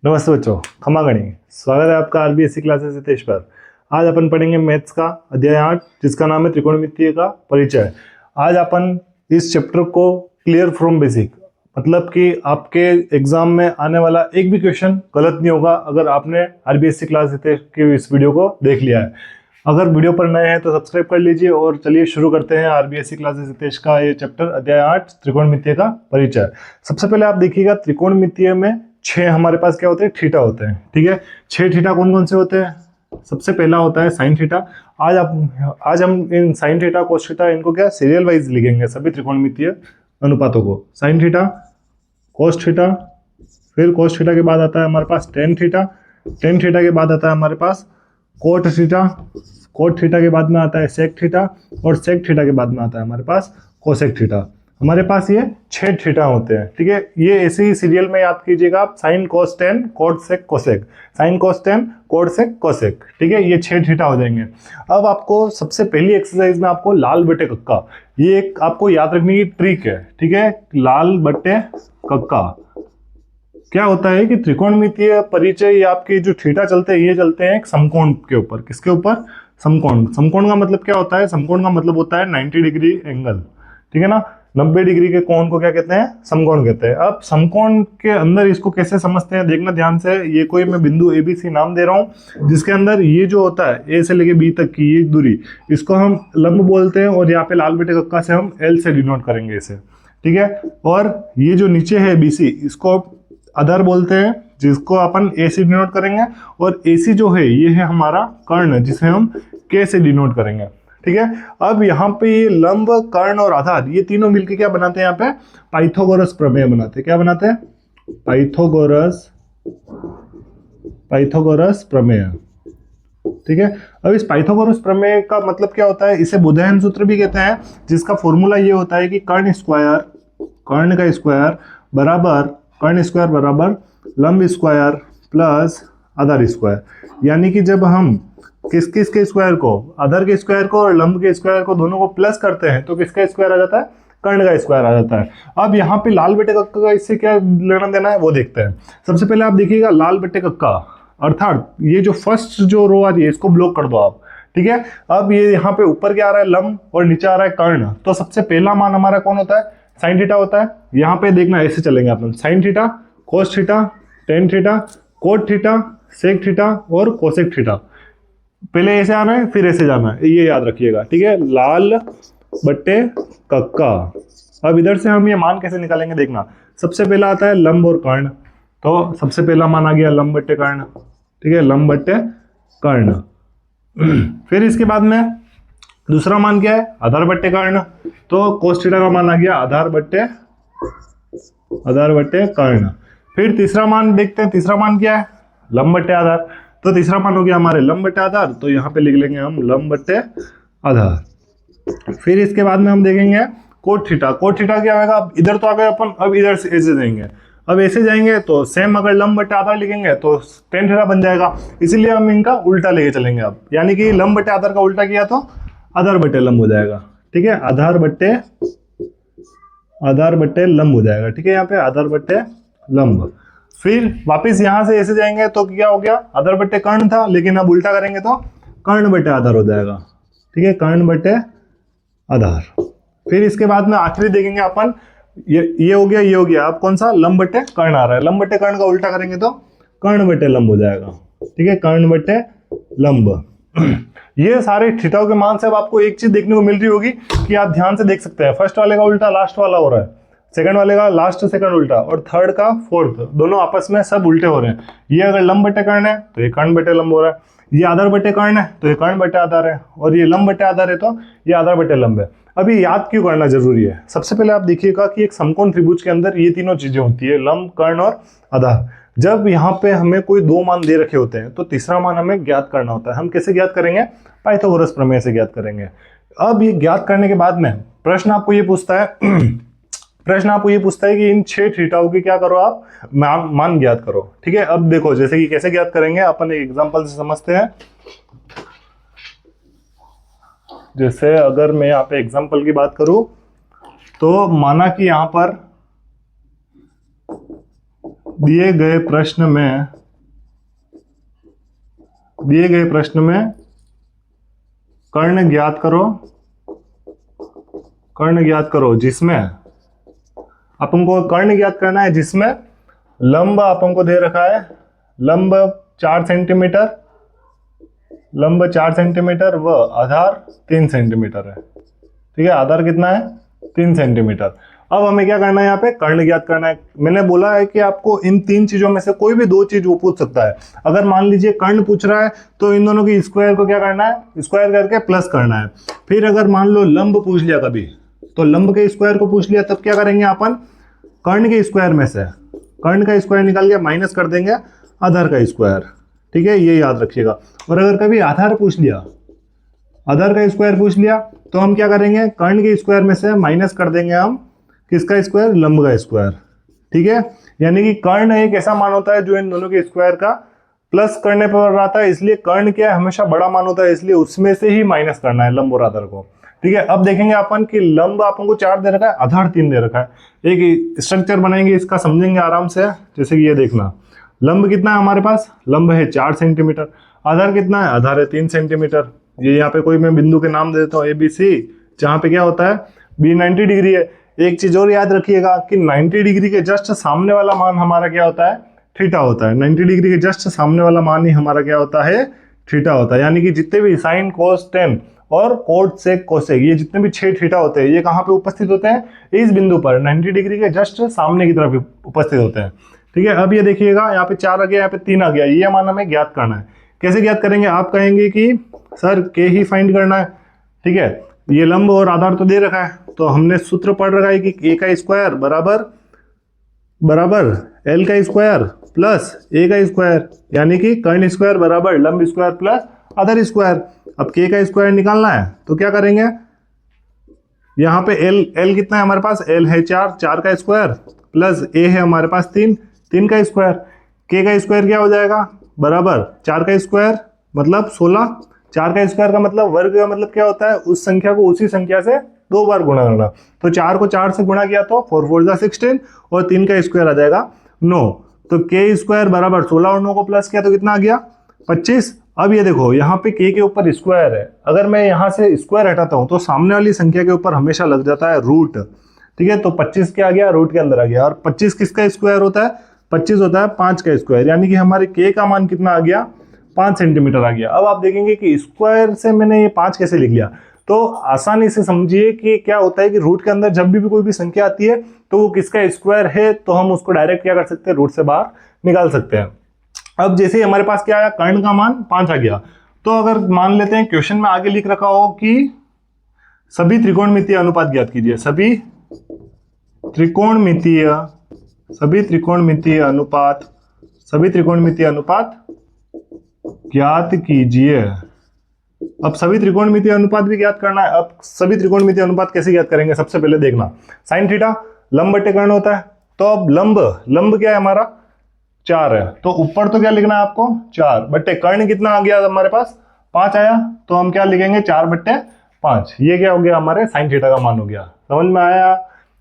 नमस्ते बच्चों, खमा गणी। स्वागत है आपका आरबीएससी क्लासेस हितेश पर। आज अपन पढ़ेंगे मैथ्स का अध्याय 8 जिसका नाम है त्रिकोणमितीय का परिचय। आज अपन इस चैप्टर को क्लियर फ्रॉम बेसिक, मतलब कि आपके एग्जाम में आने वाला एक भी क्वेश्चन गलत नहीं होगा अगर आपने आरबीएससी क्लास हितेश के इस वीडियो को देख लिया है। अगर वीडियो पर नए हैं तो सब्सक्राइब कर लीजिए और चलिए शुरू करते हैं आरबीएससी क्लासेस हितेश का ये चैप्टर अध्याय 8 त्रिकोणमितीय का परिचय। सबसे पहले आप देखिएगा त्रिकोणमितीय में 6 हमारे पास क्या होते हैं, थीटा होते हैं। ठीक है, 6 थीटा कौन कौन से होते हैं? सबसे पहला होता है साइन थीटा। आज हम इन साइन थीटा कोस थीटा इनको क्या सीरियल वाइज लिखेंगे सभी त्रिकोणमितीय अनुपातों को। साइन थीटा, कोस थीटा, फिर कोस थीटा के बाद आता है हमारे पास टेन थीटा, टेन थीटा के बाद आता है हमारे पास कोट थीटा, कोट थीटा के बाद में आता है सेक थीटा, और सेक थीटा के बाद में आता है हमारे पास कोसेक थीटा। हमारे पास ये 6 थीटा होते हैं। ठीक है, ये ऐसे ही सीरियल में याद कीजिएगा आप, sine cos tan cot sec cosec, sine cos tan cot sec cosec. ठीक है, ये 6 थीटा हो जाएंगे। अब आपको सबसे पहली एक्सरसाइज में आपको लाल बटे कक्का, ये एक आपको याद रखने की ट्रिक है। ठीक है, लाल बटे कक्का क्या होता है कि त्रिकोणमितीय परिचय, ये आपके जो थीटा चलते हैं ये चलते हैं एक समकोण के ऊपर। किसके ऊपर? समकोण। समकोण का मतलब क्या होता है? समकोण का मतलब होता है 90 डिग्री एंगल। ठीक है ना, 90 डिग्री के कोण को क्या कहते हैं? समकोण कहते हैं। अब समकोण के अंदर इसको कैसे समझते हैं, देखना ध्यान से। ये कोई मैं बिंदु ए बी सी नाम दे रहा हूँ, जिसके अंदर ये जो होता है ए से लेके बी तक की ये दूरी, इसको हम लंब बोलते हैं, और यहाँ पे लाल बटे कक्का से हम एल से डिनोट करेंगे इसे। ठीक है, और ये जो नीचे है बी सी, इसको आधार बोलते हैं, जिसको अपन ए से डिनोट करेंगे, और ए सी जो है ये है हमारा कर्ण, जिसे हम के से डिनोट करेंगे। ठीक है, अब यहाँ पे ये लंब, कर्ण और आधार, ये तीनों मिलके क्या बनाते हैं? यहाँ पे पाइथागोरस प्रमेय बनाते हैं। क्या बनाते हैं? पाइथागोरस प्रमेय। ठीक है, अब इस पाइथागोरस प्रमेय का मतलब क्या होता है? इसे बुधायन सूत्र भी कहते हैं, जिसका फॉर्मूला ये होता है कि कर्ण का स्क्वायर बराबर लंब स्क्वायर प्लस आधार स्क्वायर। यानी कि जब हम किस के स्क्वायर को, आधार के स्क्वायर को और लंब के स्क्वायर को, दोनों को प्लस करते हैं तो किसका स्क्वायर आ जाता है? कर्ण का स्क्वायर आ जाता है। अब यहाँ पे लाल बटे कक्का का इससे क्या लेना देना है वो देखते हैं। सबसे पहले आप देखिएगा लाल बटे कक्का, अर्थात ये जो फर्स्ट जो रो आ रही है इसको ब्लॉक कर दो आप। ठीक है, अब ये यहाँ पे ऊपर क्या आ रहा है? लंब, और नीचे आ रहा है कर्ण। तो सबसे पहला मान हमारा कौन होता है? साइन थीटा होता है। यहाँ पे देखना ऐसे चलेंगे अपन, sine theta, cos theta, tan theta, cot theta, sec theta और कोसेक थीटा। पहले ऐसे आना है फिर ऐसे जाना है, ये याद रखिएगा। ठीक है, लाल बट्टे कक्का। अब इधर से हम ये मान कैसे निकालेंगे देखना। सबसे पहला आता है लंब और कर्ण, तो सबसे पहला मान आ गया लंब बट्टे कर्ण। ठीक है, लंब बट्टे कर्ण। फिर इसके बाद में दूसरा मान क्या है? आधार बट्टे कर्ण। तो कोस थीटा का मान आ गया आधार बट्टे कर्ण। फिर तीसरा मान देखते हैं, तीसरा मान क्या है? लंब बट्टे आधार। तो तीसरा मान हो गया हमारे लंब बट्टे आधार, तो यहाँ पे लिख लेंगे हम लंब बट्टे आधार। फिर इसके बाद में हम देखेंगे कोट थीटा। कोट थीटा क्या होगा? अब इधर तो आ गए अपन, अब इधर से ऐसे जाएंगे। अब ऐसे जाएंगे तो सेम, अगर लंब बट्टे आधार लिखेंगे तो टेन थीटा बन जाएगा, इसीलिए हम इनका उल्टा लेके चलेंगे अब। यानी कि लंब बट्टे आधार का उल्टा किया तो आधार बट्टे लंब हो जाएगा। ठीक है, आधार बट्टे लंब हो जाएगा। ठीक है, यहाँ पे आधार बट्टे लंब। फिर वापस यहां से ऐसे जाएंगे तो क्या हो गया? आधार बट्टे कर्ण था, लेकिन अब उल्टा करेंगे तो कर्ण बट्टे आधार हो जाएगा। ठीक है, कर्ण बट्टे आधार। फिर इसके बाद में आखिरी देखेंगे अपन, ये हो गया। अब कौन सा? लंब बट्टे कर्ण आ रहा है। लंब बट्टे कर्ण का उल्टा करेंगे तो कर्ण बट्टे लंब हो जाएगा। ठीक है, कर्ण बट्टे लंब। ये सारे थीटाओं के मान से अब आपको एक चीज देखने को मिल रही होगी कि आप ध्यान से देख सकते हैं, फर्स्ट वाले का उल्टा लास्ट वाला हो रहा है, सेकंड वाले का लास्ट सेकंड उल्टा, और थर्ड का फोर्थ, दोनों आपस में सब उल्टे हो रहे हैं। ये अगर लंब बट्टे कर्ण है तो ये कर्ण बट्टे लंब हो रहा है, ये आधार बट्टे कर्ण है तो ये कर्ण बट्टे आधार है, और ये लंब बट्टे आधार है तो ये आधार बट्टे लंब है। अभी याद क्यों करना जरूरी है? सबसे पहले आप देखिएगा कि एक समकोण त्रिभुज के अंदर ये तीनों चीजें होती है, लंब, कर्ण और आधार। जब यहाँ पे हमें कोई दो मान दे रखे होते हैं तो तीसरा मान हमें ज्ञात करना होता है। हम कैसे ज्ञात करेंगे? पाइथागोरस प्रमेय से ज्ञात करेंगे। अब ये ज्ञात करने के बाद में प्रश्न आपको ये पूछता है कि इन 6 थीटाओं की क्या करो आप? मान ज्ञात करो। ठीक है, अब देखो जैसे कि कैसे ज्ञात करेंगे अपन एक एग्जांपल से समझते हैं। जैसे अगर मैं यहाँ पे एग्जांपल की बात करूं तो माना कि यहाँ पर दिए गए प्रश्न में कर्ण ज्ञात करो जिसमें अपन को कर्ण ज्ञात करना है, जिसमें लंब अपन को दे रखा है, लंब 4 सेंटीमीटर व आधार 3 सेंटीमीटर है। ठीक है, आधार कितना है? 3 सेंटीमीटर। अब हमें क्या करना है, यहाँ पे कर्ण ज्ञात करना है। मैंने बोला है कि आपको इन 3 चीजों में से कोई भी 2 चीज वो पूछ सकता है। अगर मान लीजिए कर्ण पूछ रहा है तो इन दोनों की स्क्वायर को क्या करना है, स्क्वायर करके प्लस करना है। फिर अगर मान लो लंब पूछ लिया कभी, तो लंब के स्क्वायर को पूछ लिया, तब क्या करेंगे अपन, कर्ण के स्क्वायर में से कर्ण का स्क्वायर निकाल के माइनस कर देंगे आधार का स्क्वायर। ठीक है, ये याद रखिएगा। और अगर कभी आधार पूछ लिया, आधार का स्क्वायर पूछ लिया, तो हम क्या करेंगे, कर्ण के स्क्वायर में से माइनस कर देंगे हम किसका स्क्वायर, लंब का स्क्वायर। ठीक है, यानी कि कर्ण एक ऐसा मान होता है जो इन दोनों के स्क्वायर का प्लस करने पर आता है, इसलिए कर्ण क्या है, हमेशा बड़ा मान होता है, इसलिए उसमें से ही माइनस करना है लंब और आधार को। ठीक है, अब देखेंगे अपन कि लंब अपन को 4 दे रखा है, आधार 3 दे रखा है। एक स्ट्रक्चर बनाएंगे, इसका समझेंगे आराम से। जैसे कि ये देखना, लंब कितना है हमारे पास, लंब है 4 सेंटीमीटर, आधार कितना है, आधार है 3 सेंटीमीटर। ये यहाँ पे कोई मैं बिंदु के नाम दे देता हूँ ABC, जहाँ पे क्या होता है, B 90 डिग्री है। एक चीज और याद रखिएगा कि 90 डिग्री के जस्ट सामने वाला मान हमारा क्या होता है, थीटा होता है। 90 डिग्री के जस्ट सामने वाला मान ही हमारा क्या होता है, थीटा होता है। यानी कि जितने भी साइन, कोस, टेन और कोट, सेक, कोसेक, ये जितने भी 6 थीटा होते हैं, ये कहाँ पे उपस्थित होते हैं, इस बिंदु पर 90 डिग्री के जस्ट सामने की तरफ उपस्थित होते हैं। ठीक है, अब ये देखिएगा, यहाँ पे 4 आ गया, यहाँ पे 3 आ गया, ये मान हमें ज्ञात करना है। कैसे ज्ञात करेंगे, आप कहेंगे कि सर के ही फाइंड करना है। ठीक है, ये लंब और आधार तो दे रखा है, तो हमने सूत्र पढ़ रखा है कि ए का स्क्वायर बराबर एल का स्क्वायर प्लस ए का स्क्वायर, यानी कि कर्ण स्क्वायर बराबर लंब स्क्वायर प्लस आधार स्क्वायर। अब के का स्क्वायर निकालना है तो क्या करेंगे, यहाँ पे एल कितना है हमारे पास, एल है 4 का स्क्वायर प्लस ए है हमारे पास 3 का स्क्वायर। के का स्क्वायर क्या हो जाएगा, बराबर 4 का स्क्वायर मतलब 16, 4 का स्क्वायर का मतलब वर्ग का मतलब क्या होता है, उस संख्या को उसी संख्या से 2 बार गुणा करना। तो 4 को 4 से गुणा किया तो 4 4 16 और 3 का स्क्वायर आ जाएगा 9। तो के स्क्वायर बराबर 16 और 9 को प्लस किया तो कितना आ गया, 25। अब ये देखो, यहाँ पे के ऊपर स्क्वायर है, अगर मैं यहाँ से स्क्वायर हटाता हूँ तो सामने वाली संख्या के ऊपर हमेशा लग जाता है रूट। ठीक है, तो 25 क्या आ गया, रूट के अंदर आ गया। और 25 किसका स्क्वायर होता है, 25 होता है 5 का स्क्वायर, यानी कि हमारे के का मान कितना आ गया, 5 सेंटीमीटर आ गया। अब आप देखेंगे कि स्क्वायर से मैंने ये 5 कैसे लिख लिया, तो आसानी से समझिए कि क्या होता है कि रूट के अंदर जब भी कोई भी संख्या आती है तो वो किसका स्क्वायर है, तो हम उसको डायरेक्ट क्या कर सकते हैं, रूट से बाहर निकाल सकते हैं। अब जैसे ही हमारे पास क्या आया, कर्ण का मान 5 आ गया, तो अगर मान लेते हैं क्वेश्चन में आगे लिख रखा हो कि सभी त्रिकोणमितीय अनुपात ज्ञात कीजिए, सभी त्रिकोणमितीय अनुपात ज्ञात कीजिए। अब सभी त्रिकोणमितीय अनुपात भी ज्ञात करना है। अब सभी त्रिकोणमितीय अनुपात कैसे ज्ञात करेंगे, सबसे पहले देखना, साइन थीटा लंब बटे कर्ण होता है, तो अब लंब क्या है हमारा, 4 है, तो ऊपर तो क्या लिखना है आपको, 4 बट्टे कर्ण कितना आ गया हमारे पास, 5 आया, तो हम क्या लिखेंगे, 4 बट्टे 5। ये क्या हो गया, हमारे साइन थीटा का मान हो गया। समझ में आया।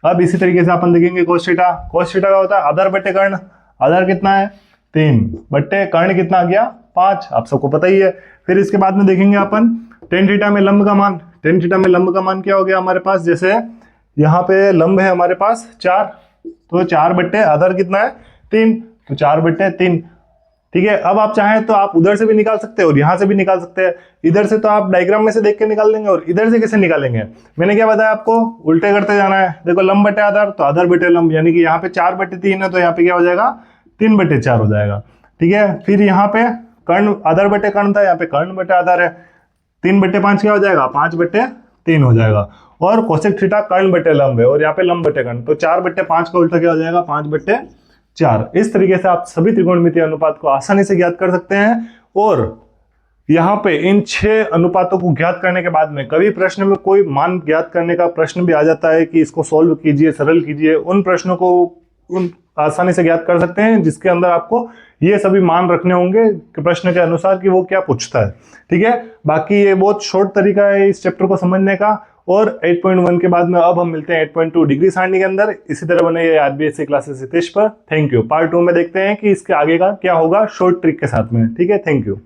अब इसी तरीके से अपन देखेंगे कोस थीटा का होता है आधार बट्टे कर्ण, आधार कितना है 3 बट्टे कर्ण कितना आ गया 5, आप सबको पता ही है। फिर इसके बाद में देखेंगे अपन टेन थीटा में लंब का मान, टेन थीटा में लंब का मान क्या हो गया हमारे पास, जैसे यहाँ पे लंब है हमारे पास 4, तो 4 बट्टे आधार कितना है 3, तो 4 बट्टे 3। ठीक है, अब आप चाहें तो आप उधर से भी निकाल सकते हैं और यहाँ से भी निकाल सकते हैं। इधर से तो आप डायग्राम में से देख के निकाल लेंगे, और इधर से कैसे निकालेंगे, मैंने क्या बताया आपको, उल्टे करते जाना है। देखो लंब बटे आधार, तो आधार बटे लंब, यानी कि यहाँ पे 4 बट्टे 3 है, तो यहाँ पे क्या हो जाएगा 3 बट्टे 4 हो जाएगा। ठीक है, फिर यहाँ पे कर्ण आधार बटे कर्ण था, यहाँ पे कर्ण बटे आधार है, 3 बट्टे 5 क्या हो जाएगा 5 बट्टे 3 हो जाएगा। और कोसेक थीटा कर्ण बटे लंब है और यहाँ पे लंब बटे कर्ण, तो 4 बट्टे 5 का उल्टा क्या हो जाएगा 5 बट्टे 4। इस तरीके से आप सभी त्रिकोणमितीय अनुपात को आसानी से ज्ञात कर सकते हैं। और यहाँ पे इन 6 अनुपातों को ज्ञात करने के बाद में कभी प्रश्न में कोई मान ज्ञात करने का प्रश्न भी आ जाता है कि इसको सॉल्व कीजिए, सरल कीजिए, उन प्रश्नों को उन आसानी से ज्ञात कर सकते हैं जिसके अंदर आपको ये सभी मान रखने होंगे कि प्रश्न के अनुसार कि वो क्या पूछता है। ठीक है, बाकी ये बहुत शॉर्ट तरीका है इस चैप्टर को समझने का, और 8.1 के बाद में अब हम मिलते हैं 8.2 डिग्री सारणी के अंदर। इसी तरह बने ये आरबीएससी क्लासेस हितेश पर। Thank you. पार्ट 2 में देखते हैं कि इसके आगे का क्या होगा शॉर्ट ट्रिक के साथ में। ठीक है, थैंक यू।